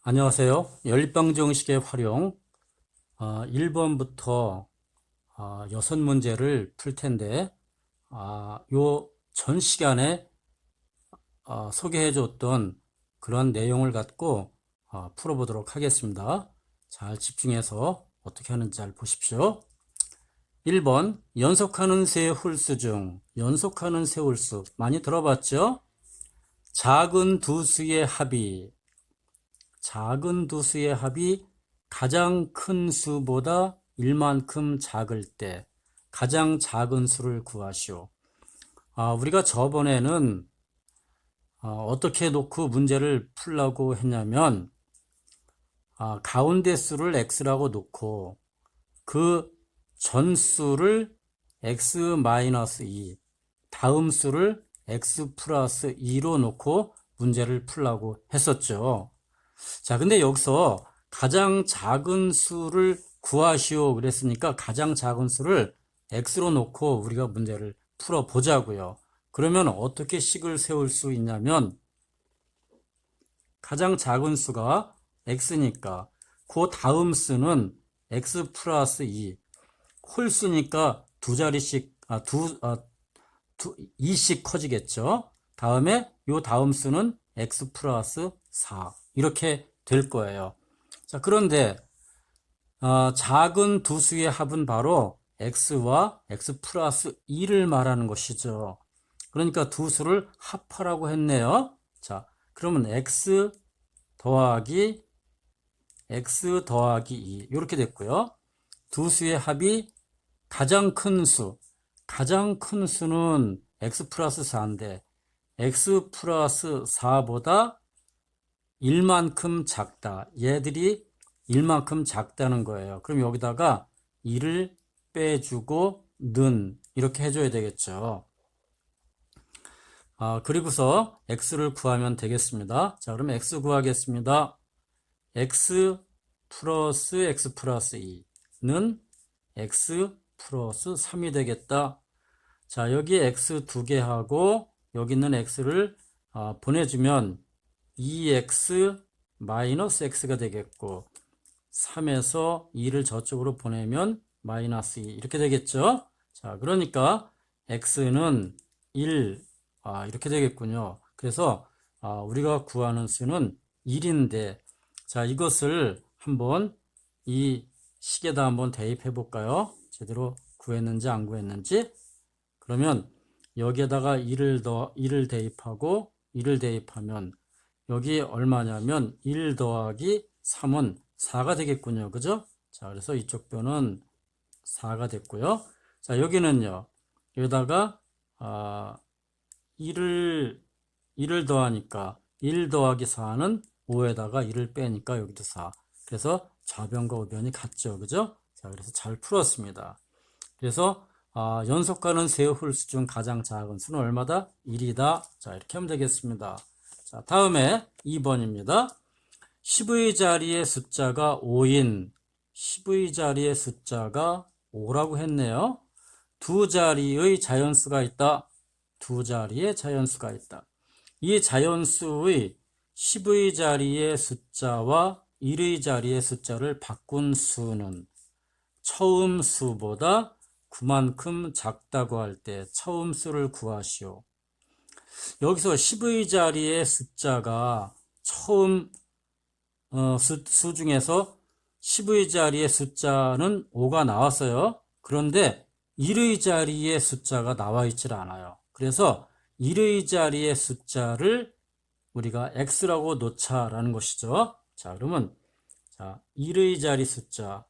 안녕하세요. 연립방 정식의 활용 1번부터 6문제를 풀 텐데 요 전 시간에 소개해 줬던 그런 내용을 갖고 풀어보도록 하겠습니다. 잘 집중해서 어떻게 하는지 잘 보십시오. 1번 연속하는 세 홀수 중 연속하는 세 홀수 많이 들어봤죠? 작은 두 수의 합이 가장 큰 수보다 1만큼 작을 때 가장 작은 수를 구하시오. 우리가 저번에는 어떻게 놓고 문제를 풀라고 했냐면 가운데 수를 x라고 놓고 그 전수를 x-2, 다음 수를 x 플러스 2로 놓고 문제를 풀라고 했었죠. 자, 근데 여기서 가장 작은 수를 구하시오 그랬으니까 가장 작은 수를 x로 놓고 우리가 문제를 풀어보자고요. 그러면 어떻게 식을 세울 수 있냐면 가장 작은 수가 x니까 그 다음 수는 x 플러스 2, 홀수니까 두 자리씩 2씩 커지겠죠. 다음에 요 다음 수는 x 플러스 4 이렇게 될 거예요. 자, 그런데 작은 두 수의 합은 바로 x와 x 플러스 2를 말하는 것이죠. 그러니까 두 수를 합하라고 했네요. 자, 그러면 x 더하기 2 이렇게 됐고요. 두 수의 합이 가장 큰 수는 x 플러스 4인데 x 플러스 4보다 1만큼 작다. 얘들이 1만큼 작다는 거예요. 그럼 여기다가 2를 빼주고 는 이렇게 해줘야 되겠죠. 그리고서 x를 구하면 되겠습니다. 자, 그럼 x 구하겠습니다. x 플러스 2는 x 플러스 3이 되겠다. 자, 여기에 x 두 개 하고 여기 있는 x를 보내주면 2x 마이너스 x가 되겠고 3에서 2를 저쪽으로 보내면 마이너스 2 이렇게 되겠죠. 자, 그러니까 x는 1 이렇게 되겠군요. 그래서 우리가 구하는 수는 1인데 자, 이것을 한번 이 식에다 한번 대입해 볼까요? 제대로 구했는지 안 구했는지. 그러면 여기에다가 1을 대입하고 1을 대입하면 여기 얼마냐면 1 더하기 3은 4가 되겠군요. 그죠? 자, 그래서 이쪽 변은 4가 됐고요. 자, 여기는요. 여기다가 1을 더하니까 1 더하기 4는 5에다가 1을 빼니까 여기도 4. 그래서 좌변과 우변이 같죠. 그죠? 자, 그래서 잘 풀었습니다. 그래서 연속하는 세 홀수 중 가장 작은 수는 얼마다? 1이다. 자, 이렇게 하면 되겠습니다. 자, 다음에 2번입니다. 10의 자리의 숫자가 5인 10의 자리의 숫자가 5라고 했네요. 두 자리의 자연수가 있다. 두 자리의 자연수가 있다. 이 자연수의 10의 자리의 숫자와 1의 자리의 숫자를 바꾼 수는 처음 수보다 그만큼 작다고 할 때 처음 수를 구하시오. 여기서 10의 자리의 숫자가 처음 수 중에서 10의 자리의 숫자는 5가 나왔어요. 그런데 1의 자리의 숫자가 나와 있질 않아요. 그래서 1의 자리의 숫자를 우리가 x라고 놓자라는 것이죠. 자, 그러면 1의 자리 숫자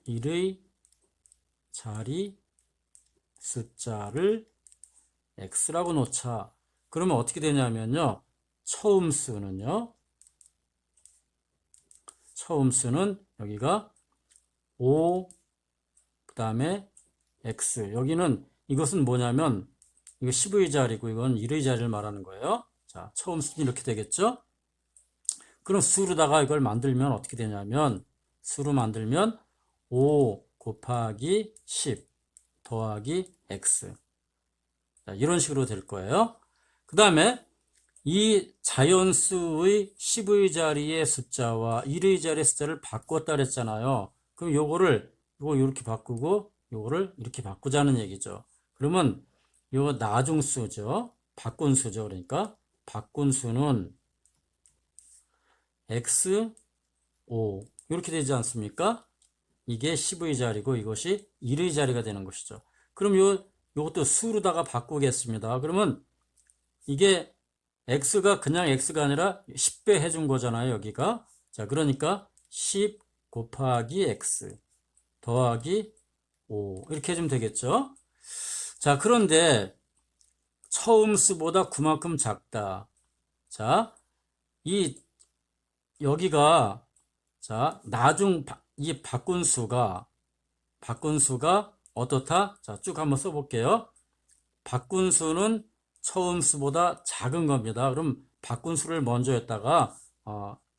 1의 자리 숫자를 x라고 놓자. 그러면 어떻게 되냐면요. 처음 수는 여기가 5, 그 다음에 x. 여기는 이것은 뭐냐면 이거 10의 자리고 이건 1의 자리를 말하는 거예요. 자, 처음 수는 이렇게 되겠죠? 그럼 수로다가 이걸 만들면 어떻게 되냐면 수로 만들면 5 곱하기 10 더하기 x. 자, 이런 식으로 될 거예요. 그 다음에 이 자연수의 10의 자리의 숫자와 1의 자리의 숫자를 바꿨다 그랬잖아요. 그럼 요거 이렇게 바꾸고 요거를 이렇게 바꾸자는 얘기죠. 그러면 요 나중수죠. 바꾼 수죠. 그러니까 바꾼 수는 x5 이렇게 되지 않습니까? 이게 10의 자리고 이것이 1의 자리가 되는 것이죠. 그럼 요것도 수로다가 바꾸겠습니다. 그러면 이게 x가 그냥 x가 아니라 10배 해준 거잖아요, 여기가. 자, 그러니까 10 곱하기 x 더하기 5 이렇게 해주면 되겠죠. 자, 그런데 처음 수보다 9만큼 작다. 자, 여기가 자, 이 바꾼 수가 어떻다? 자, 쭉 한번 써볼게요. 바꾼 수는 처음 수보다 작은 겁니다. 그럼 바꾼 수를 먼저 했다가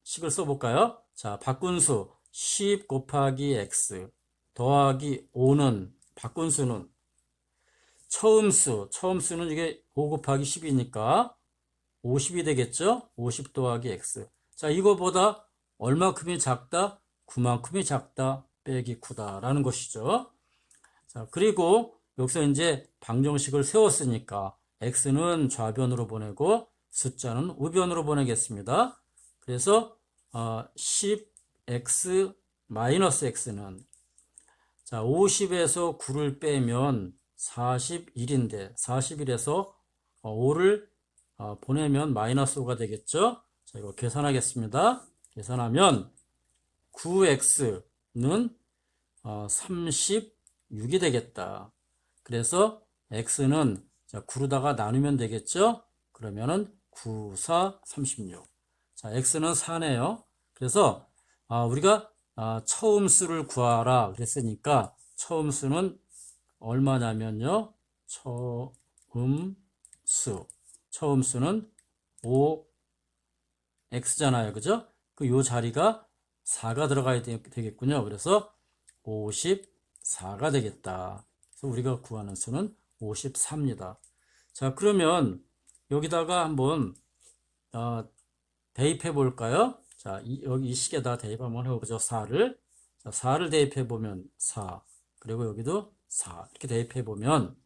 식을 써볼까요? 자, 바꾼 수 10 곱하기 x 더하기 5는 바꾼 수는 처음 수는 이게 5 곱하기 10이니까 50이 되겠죠? 50 더하기 x. 자, 이거보다 얼마큼이 작다? 9만큼이 작다 빼기 9다 라는 것이죠. 자, 그리고 여기서 이제 방정식을 세웠으니까 x는 좌변으로 보내고 숫자는 우변으로 보내겠습니다. 그래서 10x 마이너스 x는 자 50에서 9를 빼면 41인데 41에서 5를 보내면 마이너스 5가 되겠죠. 자, 이거 계산하겠습니다. 계산하면 9x는 36이 되겠다. 그래서 x는 9로다가 나누면 되겠죠. 그러면은 9, 4, 36. 자, x는 4네요. 그래서 우리가 처음 수를 구하라 그랬으니까 처음 수는 얼마냐면요. 처음 수는 5x잖아요. 그죠? 요 자리가 4가 들어가야 되겠군요. 그래서 54가 되겠다. 그래서 우리가 구하는 수는 54입니다. 자, 그러면 여기다가 한번 대입해 볼까요? 자, 여기 이 식에다 대입 한번 해보죠. 4를. 자, 4를 대입해 보면 4. 그리고 여기도 4. 이렇게 대입해 보면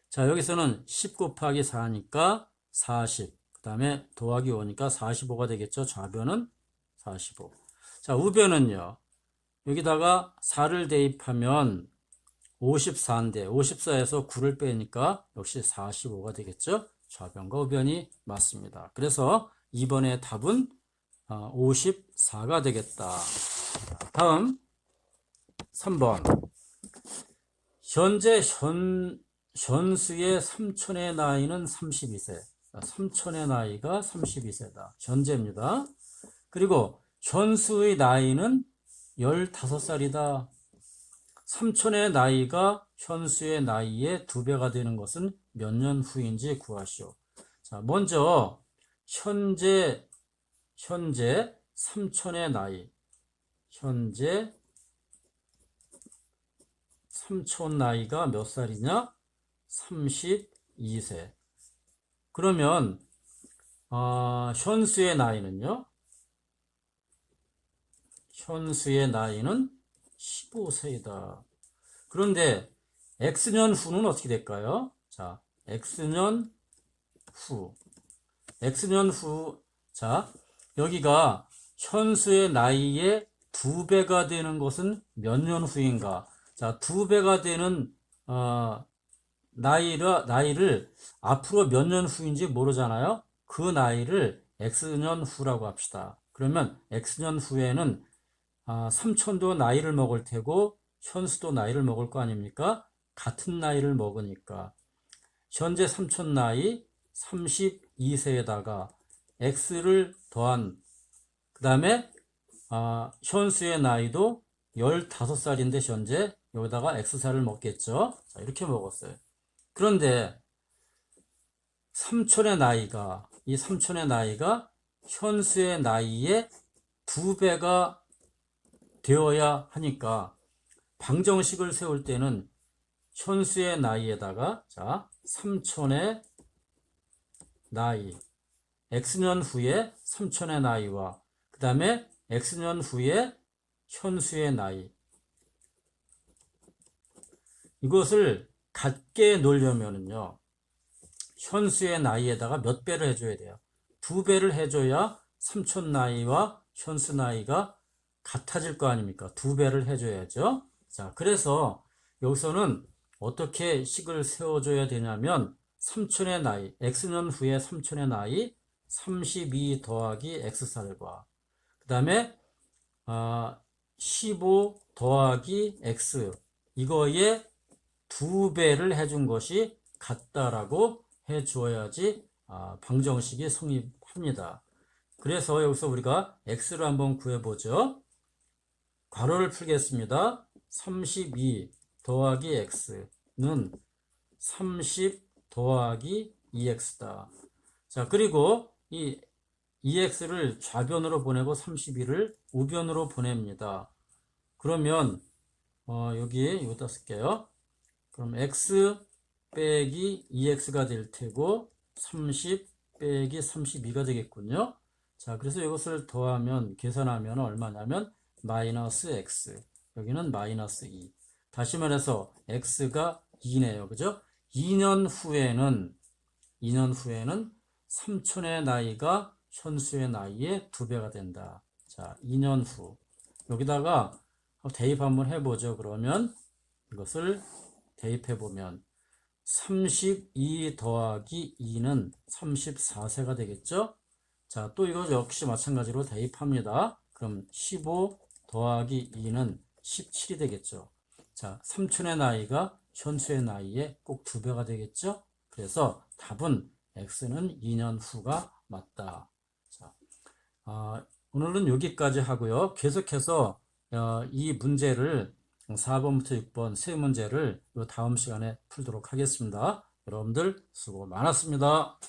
자, 여기서는 10 곱하기 4니까 40. 그 다음에 더하기 5니까 45가 되겠죠. 좌변은 45. 자, 우변은요. 여기다가 4를 대입하면 54인데 54에서 9를 빼니까 역시 45가 되겠죠. 좌변과 우변이 맞습니다. 그래서 이번에 답은 54가 되겠다. 다음 3번. 현재 현수의 삼촌의 나이는 32세. 삼촌의 나이가 32세다. 현재입니다. 그리고 현수의 나이는 15살이다. 삼촌의 나이가 현수의 나이의 2배가 되는 것은 몇 년 후인지 구하시오. 자, 먼저 현재 삼촌의 나이. 현재 삼촌 나이가 몇 살이냐? 32세. 그러면 현수의 나이는요? 현수의 나이는 15세이다. 그런데 X년 후는 어떻게 될까요? 자, X년 후. 자, 여기가 현수의 나이의 2배가 되는 것은 몇 년 후인가? 자, 2배가 되는, 나이를 앞으로 몇 년 후인지 모르잖아요? 그 나이를 X년 후라고 합시다. 그러면 X년 후에는 삼촌도 나이를 먹을 테고 현수도 나이를 먹을 거 아닙니까? 같은 나이를 먹으니까 현재 삼촌 나이 32세에다가 X를 더한 그 다음에 현수의 나이도 15살인데 현재 여기다가 X살을 먹겠죠. 자, 이렇게 먹었어요. 그런데 이 삼촌의 나이가 현수의 나이의 2배가 되어야 하니까 방정식을 세울 때는 현수의 나이에다가 자, 삼촌의 나이, X년 후에 삼촌의 나이와 그 다음에 X년 후에 현수의 나이, 이것을 같게 놓으려면요 현수의 나이에다가 몇 배를 해줘야 돼요? 2배를 해줘야 삼촌 나이와 현수 나이가 같아질 거 아닙니까? 2배를 해줘야죠. 자, 그래서 여기서는 어떻게 식을 세워줘야 되냐면 삼촌의 나이, X년 후에 삼촌의 나이 32 더하기 X살과 그 다음에 15 더하기 X, 이거에 2배를 해준 것이 같다라고 해주어야지 방정식이 성립합니다. 그래서 여기서 우리가 X를 한번 구해보죠. 괄호를 풀겠습니다. 32 더하기 X는 30 더하기 2X다. 자, 그리고 이 2X를 좌변으로 보내고 32를 우변으로 보냅니다. 그러면 여기다 쓸게요. 그럼 X 빼기 2X가 될 테고 30 빼기 32가 되겠군요. 자, 그래서 이것을 더하면 계산하면 얼마냐면 마이너스 X, 여기는 마이너스 2. 다시 말해서 X가 2네요. 그죠? 2년 후에는 삼촌의 나이가 현수의 나이의 2배가 된다. 자, 2년 후. 여기다가 대입 한번 해보죠. 그러면 이것을 대입해보면 32 더하기 2는 34세가 되겠죠? 자, 또 이거 역시 마찬가지로 대입합니다. 그럼 15 더하기 2는 17이 되겠죠? 자, 삼촌의 나이가 현수의 나이에 꼭 2배가 되겠죠? 그래서 답은 X는 2년 후가 맞다. 자, 오늘은 여기까지 하고요. 계속해서 이 문제를 4번부터 6번 세 문제를 다음 시간에 풀도록 하겠습니다. 여러분들 수고 많았습니다.